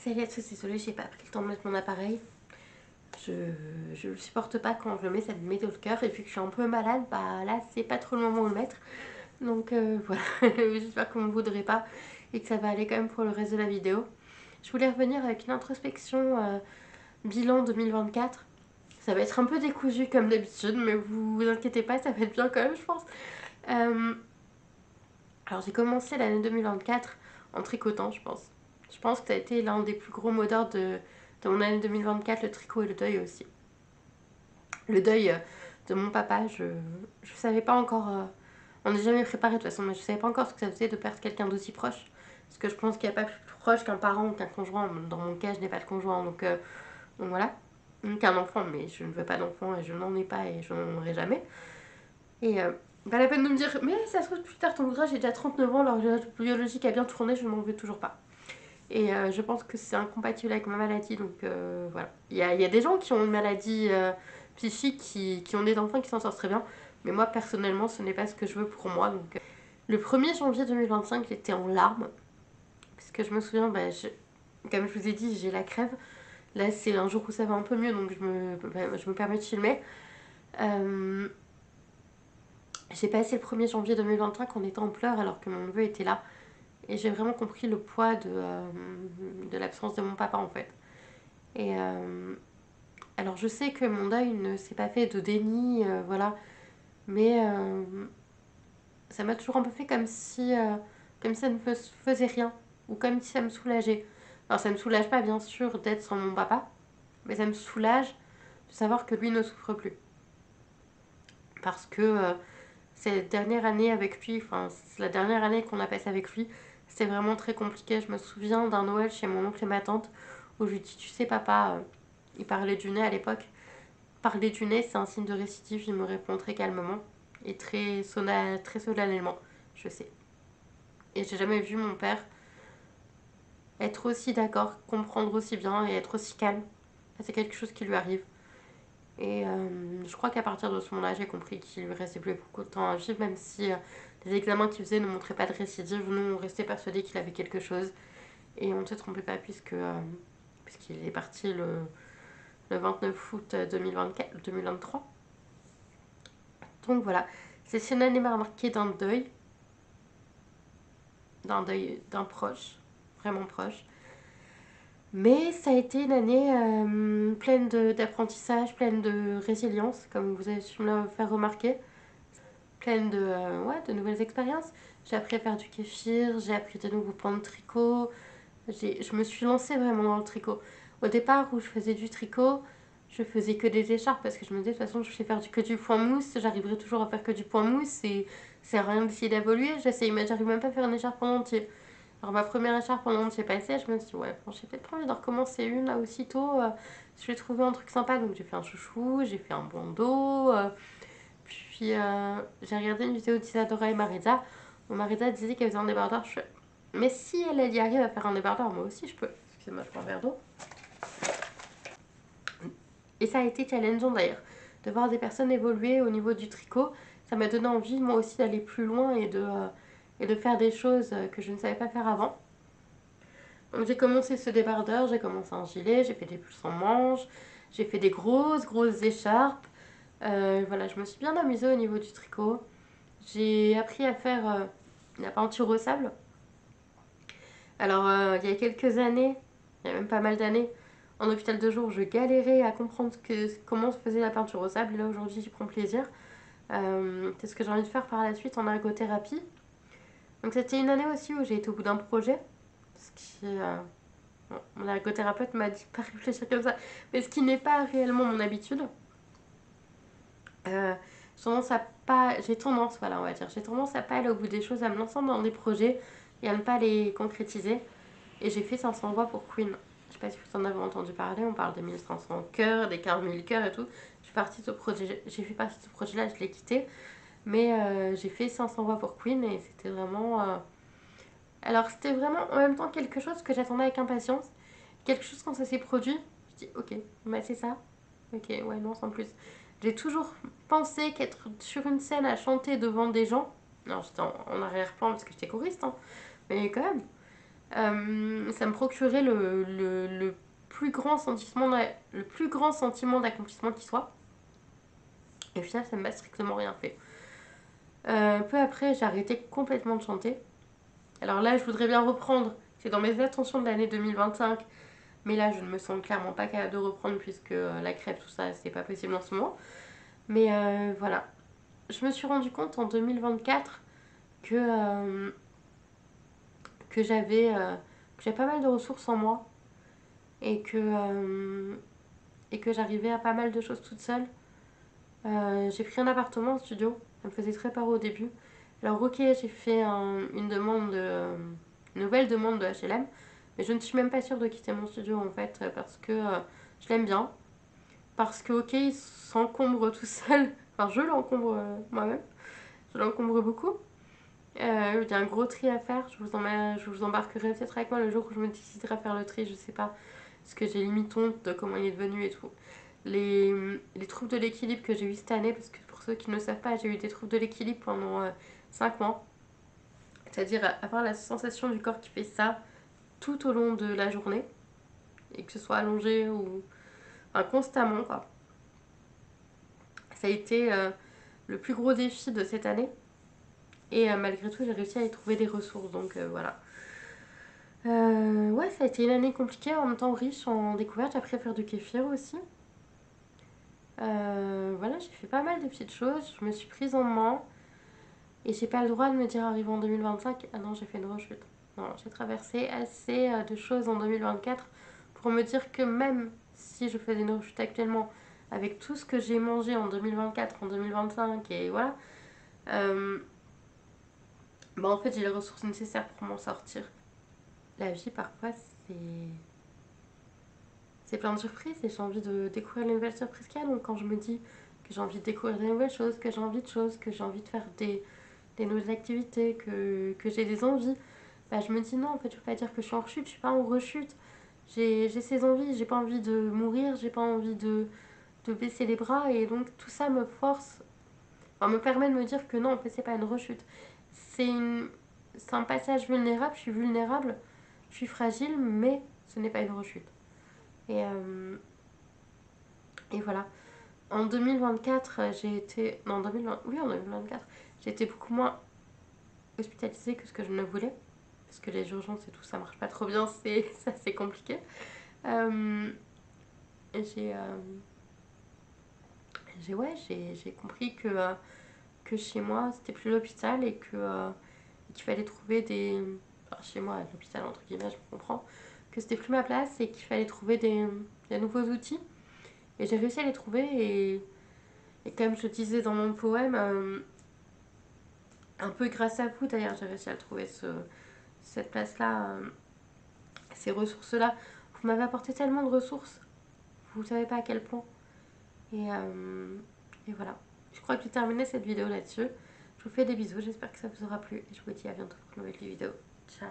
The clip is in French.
Salut à tous, désolée, j'ai pas pris le temps de mettre mon appareil. Je le supporte pas quand je le mets, ça me met dans le cœur. Et vu que je suis un peu malade, bah là, c'est pas trop le moment de le mettre. Donc voilà, j'espère qu'on ne me voudrait pas et que ça va aller quand même pour le reste de la vidéo. Je voulais revenir avec une introspection bilan 2024. Ça va être un peu décousu comme d'habitude, mais vous vous inquiétez pas, ça va être bien quand même, je pense. Alors j'ai commencé l'année 2024 en tricotant, je pense. Je pense que ça a été l'un des plus gros moteurs de mon année 2024, le tricot et le deuil aussi. Le deuil de mon papa, je savais pas encore... on n'est jamais préparé de toute façon, mais je savais pas encore ce que ça faisait de perdre quelqu'un d'aussi proche. Parce que je pense qu'il n'y a pas plus proche qu'un parent ou qu'un conjoint. Dans mon cas, je n'ai pas de conjoint, donc voilà. Qu'un enfant, mais je ne veux pas d'enfant et je n'en ai pas et je n'en aurai jamais. Et pas la peine de me dire, mais ça se trouve plus tard t'en voudras, j'ai déjà 39 ans, l'horloge biologique a bien tourné, je n'en veux toujours pas. Et je pense que c'est incompatible avec ma maladie, donc voilà. Il y a des gens qui ont une maladie psychique, qui ont des enfants qui s'en sortent très bien, mais moi personnellement, ce n'est pas ce que je veux pour moi. Donc, le 1er janvier 2025, j'étais en larmes, parce que je me souviens, comme je vous ai dit, j'ai la crève. Là, c'est un jour où ça va un peu mieux, donc je me permets de filmer. J'ai passé le 1er janvier 2025 en étant en pleurs alors que mon neveu était là. Et j'ai vraiment compris le poids de l'absence de mon papa en fait. Et alors je sais que mon deuil ne s'est pas fait de déni, voilà. Mais ça m'a toujours un peu fait comme si ça ne faisait rien. Ou comme si ça me soulageait. Alors ça ne me soulage pas bien sûr d'être sans mon papa. Mais ça me soulage de savoir que lui ne souffre plus. Parce que cette dernière année avec lui, enfin la dernière année qu'on a passée avec lui, c'était vraiment très compliqué. Je me souviens d'un Noël chez mon oncle et ma tante où je lui dis, tu sais papa, il parlait du nez à l'époque. Parler du nez, c'est un signe de récidive, il me répond très calmement et très solennellement, je sais. Et j'ai jamais vu mon père être aussi d'accord, comprendre aussi bien et être aussi calme. C'est quelque chose qui lui arrive. Et je crois qu'à partir de ce moment-là, j'ai compris qu'il lui restait plus beaucoup de temps à vivre, même si les examens qu'il faisait ne montraient pas de récidive. Nous, on restait persuadés qu'il avait quelque chose. Et on ne se trompait pas puisqu'il est parti le 29 août 2023. Donc voilà, c'est une année marquée d'un deuil d'un proche, vraiment proche. Mais ça a été une année pleine d'apprentissage, pleine de résilience, comme vous avez su me le faire remarquer. Pleine de nouvelles expériences. J'ai appris à faire du kéfir, j'ai appris de nouveaux points de tricot. Je me suis lancée vraiment dans le tricot. Au départ, où je faisais du tricot, je faisais que des écharpes parce que je me disais de toute façon, je sais faire que du point mousse, j'arriverai toujours à faire que du point mousse et c'est rien d'essayer d'évoluer. J'arrive même pas à faire une écharpe en entier. Alors, ma première écharpe en entier passée, je me suis dit, ouais, bon, j'ai peut-être pas envie d'en recommencer une là aussitôt. Je vais trouver un truc sympa. Donc, j'ai fait un chouchou, j'ai fait un bandeau. Puis j'ai regardé une vidéo d'Isadora et Marisa où Marisa disait qu'elle faisait un débardeur. Mais si elle y arrive à faire un débardeur, moi aussi je peux. Excusez-moi, je prends un verre d'eau. Et ça a été challengeant d'ailleurs, de voir des personnes évoluer au niveau du tricot. Ça m'a donné envie moi aussi d'aller plus loin et de faire des choses que je ne savais pas faire avant. Donc j'ai commencé ce débardeur, j'ai commencé un gilet, j'ai fait des pulls sans manches, j'ai fait des grosses écharpes. Voilà, je me suis bien amusée au niveau du tricot. J'ai appris à faire la peinture au sable. Alors, il y a quelques années, il y a même pas mal d'années, en hôpital de jour, je galérais à comprendre comment se faisait la peinture au sable. Et là, aujourd'hui, j'y prends plaisir. C'est ce que j'ai envie de faire par la suite en ergothérapie. Donc, c'était une année aussi où j'ai été au bout d'un projet. Bon, mon ergothérapeute m'a dit de pas réfléchir comme ça, mais ce qui n'est pas réellement mon habitude. Euh, j'ai tendance, voilà, on va dire, j'ai tendance à pas aller au bout des choses, à me lancer dans des projets et à ne pas les concrétiser. Et j'ai fait 500 voix pour Queen. Je sais pas si vous en avez entendu parler, on parle des 1500 chœurs, des 40 000 chœurs et tout. J'ai fait partie de ce projet-là, je l'ai quitté. Mais j'ai fait 500 voix pour Queen et c'était vraiment... Alors c'était vraiment en même temps quelque chose que j'attendais avec impatience. Quelque chose quand ça s'est produit, je dis ok, bah c'est ça. Ok, ouais, non, sans plus. J'ai toujours pensé qu'être sur une scène à chanter devant des gens... Non, j'étais en arrière-plan parce que j'étais choriste, hein, mais quand même. Ça me procurait le plus grand sentiment d'accomplissement qui soit. Et au final, ça ne m'a strictement rien fait. Peu après, j'ai arrêté complètement de chanter. Alors là, je voudrais bien reprendre. C'est dans mes intentions de l'année 2025. Mais là, je ne me sens clairement pas capable de reprendre puisque la crève, tout ça, c'est pas possible en ce moment. Mais voilà. Je me suis rendu compte en 2024 que, que j'avais pas mal de ressources en moi et que j'arrivais à pas mal de choses toute seule. J'ai pris un appartement en studio. Ça me faisait très peur au début. Alors ok, j'ai fait une demande une nouvelle demande de HLM, mais je ne suis même pas sûre de quitter mon studio en fait parce que je l'aime bien. Parce que ok, il s'encombre tout seul. Enfin, je l'encombre moi-même. Je l'encombre beaucoup. Il y a un gros tri à faire. Je vous embarquerai peut-être avec moi le jour où je me déciderai à faire le tri, je sais pas. Parce que j'ai limite honte de comment il est devenu et tout. Les troubles de l'équilibre que j'ai eu cette année, parce que pour ceux qui ne le savent pas, j'ai eu des troubles de l'équilibre pendant 5 mois. C'est-à-dire avoir la sensation du corps qui fait ça tout au long de la journée. Et que ce soit allongé ou enfin, constamment, quoi. Ça a été le plus gros défi de cette année. Et malgré tout, j'ai réussi à y trouver des ressources. Donc voilà. Ouais, ça a été une année compliquée, en même temps riche en découvertes. J'ai appris à faire du kéfir aussi. Voilà, j'ai fait pas mal de petites choses. Je me suis prise en main. Et j'ai pas le droit de me dire, arrivé en 2025, ah non, j'ai fait une rechute. Non, j'ai traversé assez de choses en 2024 pour me dire que même si je faisais une rechute actuellement, avec tout ce que j'ai mangé en 2024, en 2025, et voilà, euh, bah en fait, j'ai les ressources nécessaires pour m'en sortir. La vie, parfois, c'est plein de surprises et j'ai envie de découvrir les nouvelles surprises qu'il y a. Donc, quand je me dis que j'ai envie de découvrir des nouvelles choses, que j'ai envie de choses, que j'ai envie de faire des nouvelles activités, que j'ai des envies, bah, je me dis non, en fait, je peux pas dire que je suis en rechute, je suis pas en rechute. J'ai ces envies, j'ai pas envie de mourir, j'ai pas envie de baisser les bras et donc tout ça me force, enfin, me permet de me dire que non, en fait, c'est pas une rechute. C'est une, c'est un passage vulnérable, je suis vulnérable, je suis fragile, mais ce n'est pas une rechute. Et, euh, et voilà. En 2024, j'ai été. Non, en 2020, oui, en 2024, j'ai été beaucoup moins hospitalisée que ce que je ne voulais. Parce que les urgences et tout, ça marche pas trop bien, c'est assez compliqué. Euh, et j'ai compris que chez moi, c'était plus l'hôpital et qu'il fallait trouver des. Enfin, chez moi, l'hôpital, entre guillemets, je me comprends. Que c'était plus ma place et qu'il fallait trouver des nouveaux outils. Et j'ai réussi à les trouver et comme je disais dans mon poème, un peu grâce à vous d'ailleurs, j'ai réussi à trouver cette place-là, ces ressources-là. Vous m'avez apporté tellement de ressources, vous savez pas à quel point. Et voilà. Je crois que j'ai terminé cette vidéo là-dessus. Je vous fais des bisous, j'espère que ça vous aura plu et je vous dis à bientôt pour une nouvelle vidéo. Ciao.